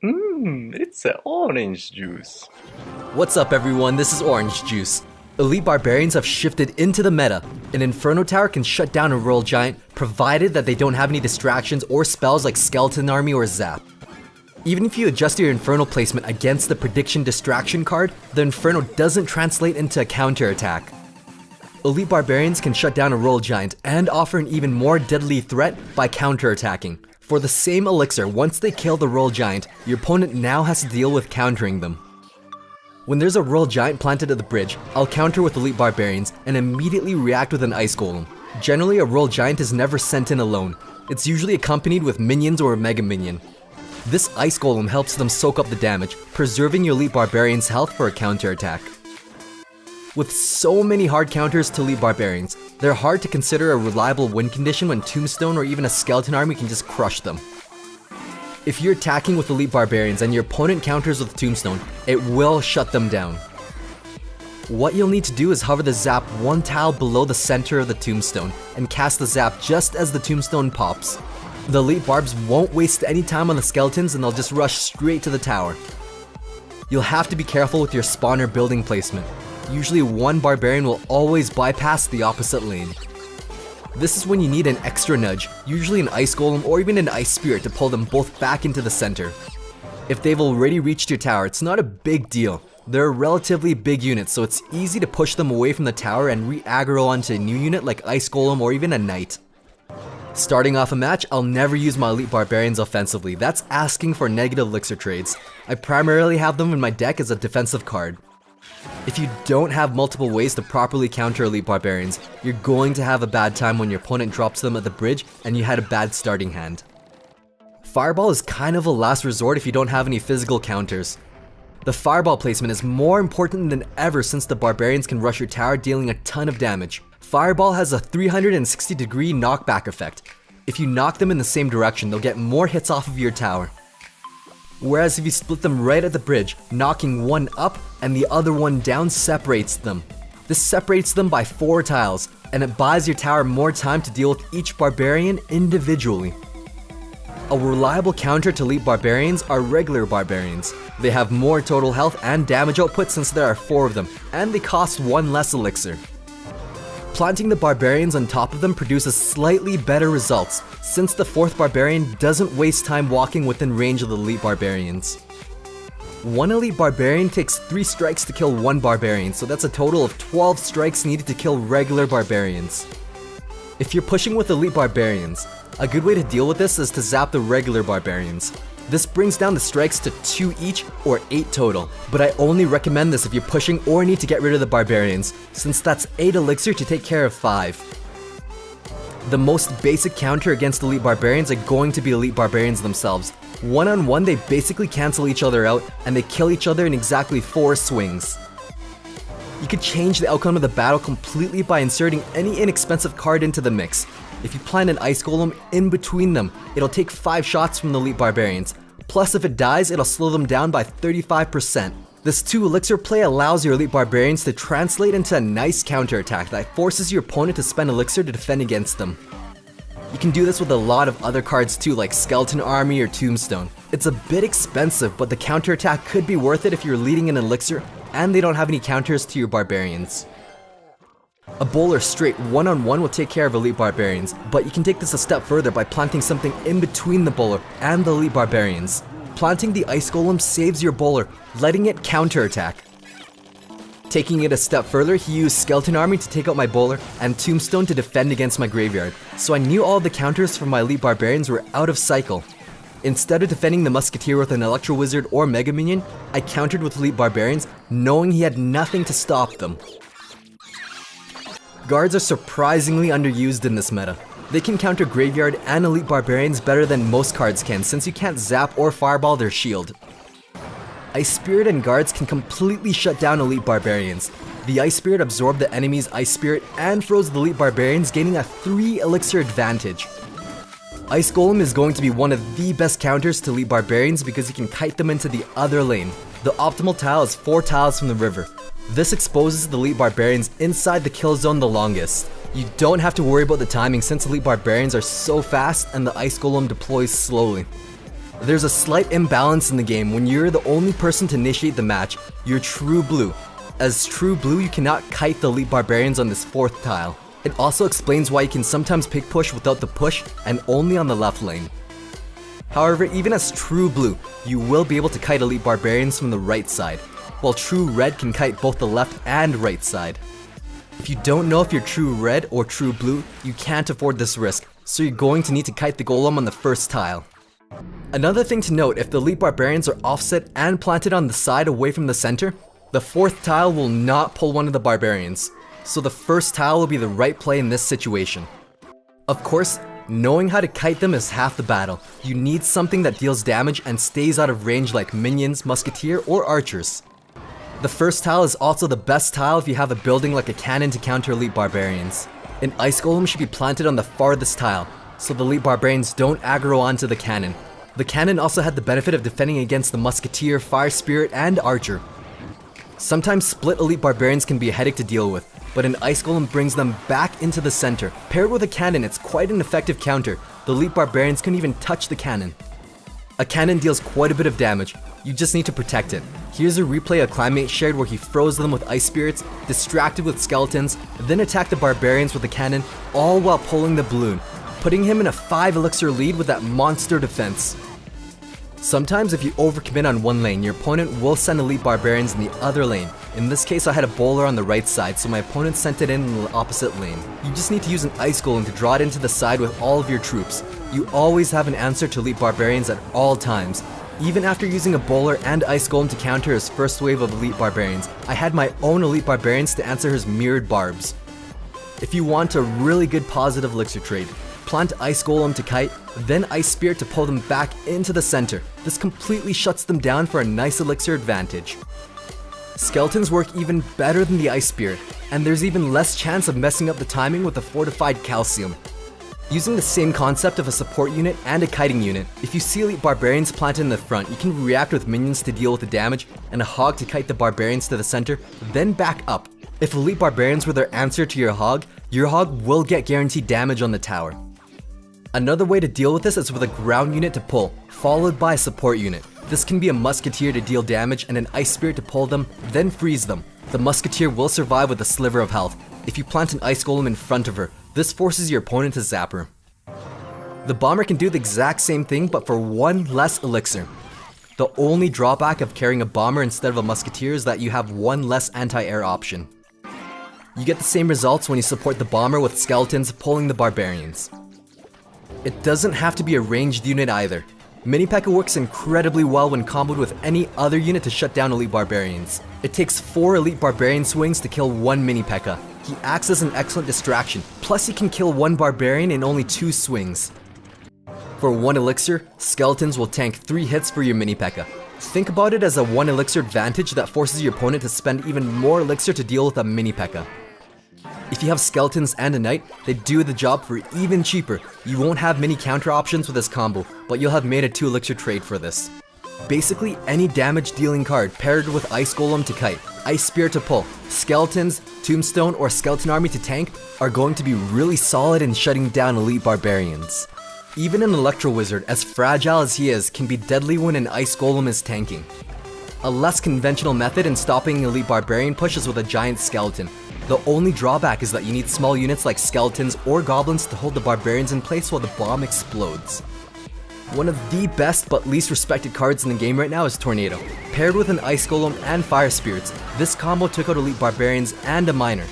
It's a orange juice. What's up everyone, this is Orange Juice. Elite Barbarians have shifted into the meta. An Inferno Tower can shut down a Royal Giant provided that they don't have any distractions or spells like Skeleton Army or Zap. Even if you adjust your Inferno placement against the Prediction Distraction card, the Inferno doesn't translate into a counter attack. Elite Barbarians can shut down a Royal Giant and offer an even more deadly threat by counter-attacking. For the same elixir, once they kill the Royal Giant, your opponent now has to deal with countering them. When there's a Royal Giant planted at the bridge, I'll counter with Elite Barbarians and immediately react with an Ice Golem. Generally, a Royal Giant is never sent in alone. It's usually accompanied with minions or a Mega Minion. This Ice Golem helps them soak up the damage, preserving your Elite Barbarians' health for a counter-attack. With so many hard counters to Elite Barbarians, they're hard to consider a reliable win condition when Tombstone or even a Skeleton Army can just crush them. If you're attacking with Elite Barbarians and your opponent counters with Tombstone, it will shut them down. What you'll need to do is hover the Zap one tile below the center of the Tombstone and cast the Zap just as the Tombstone pops. The Elite Barbs won't waste any time on the Skeletons and they'll just rush straight to the tower. You'll have to be careful with your spawner building placement. Usually one Barbarian will always bypass the opposite lane. This is when you need an extra nudge, usually an Ice Golem or even an Ice Spirit to pull them both back into the center. If they've already reached your tower, it's not a big deal. They're relatively big units, so it's easy to push them away from the tower and re-aggro onto a new unit like Ice Golem or even a Knight. Starting off a match, I'll never use my Elite Barbarians offensively. That's asking for negative elixir trades. I primarily have them in my deck as a defensive card. If you don't have multiple ways to properly counter Elite Barbarians, you're going to have a bad time when your opponent drops them at the bridge and you had a bad starting hand. Fireball is kind of a last resort if you don't have any physical counters. The Fireball placement is more important than ever since the Barbarians can rush your tower dealing a ton of damage. Fireball has a 360-degree knockback effect. If you knock them in the same direction, they'll get more hits off of your tower. Whereas if you split them right at the bridge, knocking one up and the other one down separates them. This separates them by 4 tiles, and it buys your tower more time to deal with each Barbarian individually. A reliable counter to Elite Barbarians are regular Barbarians. They have more total health and damage output since there are 4 of them, and they cost 1 less elixir. Planting the Barbarians on top of them produces slightly better results, since the 4th Barbarian doesn't waste time walking within range of the Elite Barbarians. One Elite Barbarian takes 3 strikes to kill 1 Barbarian, so that's a total of 12 strikes needed to kill regular Barbarians. If you're pushing with Elite Barbarians, a good way to deal with this is to zap the regular Barbarians. This brings down the strikes to 2 each or 8 total, but I only recommend this if you're pushing or need to get rid of the Barbarians, since that's 8 elixir to take care of 5. The most basic counter against Elite Barbarians are going to be Elite Barbarians themselves. One-on-one they basically cancel each other out and they kill each other in exactly 4 swings. You could change the outcome of the battle completely by inserting any inexpensive card into the mix. If you plant an Ice Golem in between them, it'll take 5 shots from the Elite Barbarians. Plus if it dies, it'll slow them down by 35%. This 2 elixir play allows your Elite Barbarians to translate into a nice counter attack that forces your opponent to spend elixir to defend against them. You can do this with a lot of other cards too, like Skeleton Army or Tombstone. It's a bit expensive, but the counter attack could be worth it if you're leading an elixir and they don't have any counters to your Barbarians. A bowler straight one-on-one will take care of Elite Barbarians, but you can take this a step further by planting something in between the bowler and the Elite Barbarians. Planting the Ice Golem saves your bowler, letting it counterattack. Taking it a step further, he used Skeleton Army to take out my bowler and Tombstone to defend against my graveyard, so I knew all the counters from my Elite Barbarians were out of cycle. Instead of defending the Musketeer with an Electro Wizard or Mega Minion, I countered with Elite Barbarians, knowing he had nothing to stop them. Guards are surprisingly underused in this meta. They can counter Graveyard and Elite Barbarians better than most cards can, since you can't zap or fireball their shield. Ice Spirit and Guards can completely shut down Elite Barbarians. The Ice Spirit absorbed the enemy's Ice Spirit and froze the Elite Barbarians, gaining a 3 elixir advantage. Ice Golem is going to be one of the best counters to Elite Barbarians because you can kite them into the other lane. The optimal tile is 4 tiles from the river. This exposes the Elite Barbarians inside the kill zone the longest. You don't have to worry about the timing since Elite Barbarians are so fast and the Ice Golem deploys slowly. There's a slight imbalance in the game when you're the only person to initiate the match. You're true blue. As true blue, you cannot kite the Elite Barbarians on this 4th tile. It also explains why you can sometimes pick push without the push and only on the left lane. However, even as true blue, you will be able to kite Elite Barbarians from the right side, while true red can kite both the left and right side. If you don't know if you're true red or true blue, you can't afford this risk, so you're going to need to kite the golem on the 1st tile. Another thing to note, if the Elite Barbarians are offset and planted on the side away from the center, the 4th tile will not pull one of the Barbarians, so the 1st tile will be the right play in this situation. Of course, knowing how to kite them is half the battle. You need something that deals damage and stays out of range like minions, musketeer, or archers. The 1st tile is also the best tile if you have a building like a cannon to counter Elite Barbarians. An ice golem should be planted on the farthest tile, so the Elite Barbarians don't aggro onto the cannon. The cannon also had the benefit of defending against the musketeer, fire spirit, and archer. Sometimes split Elite Barbarians can be a headache to deal with, but an ice golem brings them back into the center. Paired with a cannon, it's quite an effective counter. The Elite Barbarians couldn't even touch the cannon. A cannon deals quite a bit of damage, you just need to protect it. Here's a replay a clanmate shared where he froze them with ice spirits, distracted with skeletons, then attacked the Barbarians with a cannon, all while pulling the balloon, putting him in a 5 elixir lead with that monster defense. Sometimes if you overcommit on one lane, your opponent will send Elite Barbarians in the other lane. In this case I had a bowler on the right side, so my opponent sent it in the opposite lane. You just need to use an ice golem to draw it into the side with all of your troops. You always have an answer to Elite Barbarians at all times. Even after using a bowler and ice golem to counter his first wave of Elite Barbarians, I had my own Elite Barbarians to answer his mirrored barbs. If you want a really good positive elixir trade, plant Ice Golem to kite, then Ice Spirit to pull them back into the center. This completely shuts them down for a nice elixir advantage. Skeletons work even better than the Ice Spirit, and there's even less chance of messing up the timing with the Fortified Calcium. Using the same concept of a support unit and a kiting unit, if you see Elite Barbarians planted in the front, you can react with minions to deal with the damage, and a hog to kite the Barbarians to the center, then back up. If Elite Barbarians were their answer to your hog will get guaranteed damage on the tower. Another way to deal with this is with a ground unit to pull, followed by a support unit. This can be a musketeer to deal damage and an ice spirit to pull them, then freeze them. The musketeer will survive with a sliver of health. If you plant an ice golem in front of her, this forces your opponent to zap her. The bomber can do the exact same thing but for 1 less elixir. The only drawback of carrying a bomber instead of a musketeer is that you have 1 less anti-air option. You get the same results when you support the bomber with skeletons pulling the barbarians. It doesn't have to be a ranged unit either. Mini P.E.K.K.A works incredibly well when comboed with any other unit to shut down Elite Barbarians. It takes 4 Elite Barbarian swings to kill 1 Mini P.E.K.K.A. He acts as an excellent distraction, plus he can kill 1 Barbarian in only 2 swings. For 1 elixir, skeletons will tank 3 hits for your Mini P.E.K.K.A. Think about it as a 1 elixir advantage that forces your opponent to spend even more elixir to deal with a Mini P.E.K.K.A. If you have skeletons and a knight, they do the job for even cheaper. You won't have many counter options with this combo, but you'll have made a 2 elixir trade for this. Basically, any damage dealing card paired with Ice Golem to kite, Ice Spear to pull, Skeletons, Tombstone, or Skeleton Army to tank are going to be really solid in shutting down Elite Barbarians. Even an Electro Wizard, as fragile as he is, can be deadly when an Ice Golem is tanking. A less conventional method in stopping Elite Barbarian push is with a giant skeleton. The only drawback is that you need small units like skeletons or goblins to hold the barbarians in place while the bomb explodes. One of the best but least respected cards in the game right now is Tornado. Paired with an Ice Golem and Fire Spirits, this combo took out Elite Barbarians and a Miner.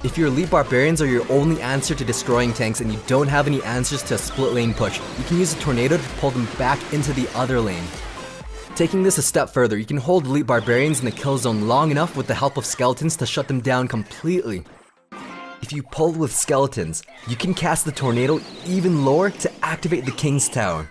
If your Elite Barbarians are your only answer to destroying tanks and you don't have any answers to a split lane push, you can use a Tornado to pull them back into the other lane. Taking this a step further, you can hold Elite Barbarians in the kill zone long enough with the help of Skeletons to shut them down completely. If you pull with Skeletons, you can cast the Tornado even lower to activate the King's Tower.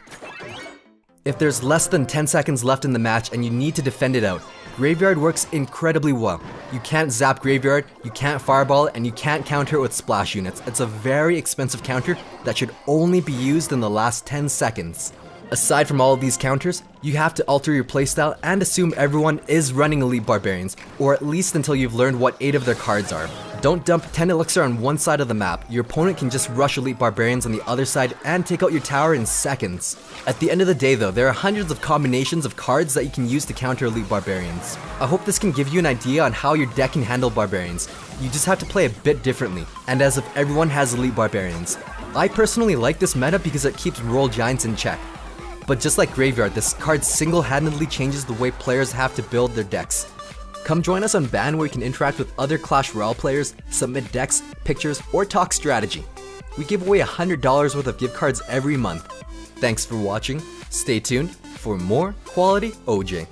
If there's less than 10 seconds left in the match and you need to defend it out, Graveyard works incredibly well. You can't zap Graveyard, you can't fireball it, and you can't counter it with splash units. It's a very expensive counter that should only be used in the last 10 seconds. Aside from all of these counters, you have to alter your playstyle and assume everyone is running Elite Barbarians, or at least until you've learned what 8 of their cards are. Don't dump 10 elixir on one side of the map. Your opponent can just rush Elite Barbarians on the other side and take out your tower in seconds. At the end of the day though, there are hundreds of combinations of cards that you can use to counter Elite Barbarians. I hope this can give you an idea on how your deck can handle Barbarians. You just have to play a bit differently, and as if everyone has Elite Barbarians. I personally like this meta because it keeps Royal Giants in check. But just like Graveyard, this card single-handedly changes the way players have to build their decks. Come join us on Ban where you can interact with other Clash Royale players, submit decks, pictures, or talk strategy. We give away $100 worth of gift cards every month. Thanks for watching. Stay tuned for more quality OJ.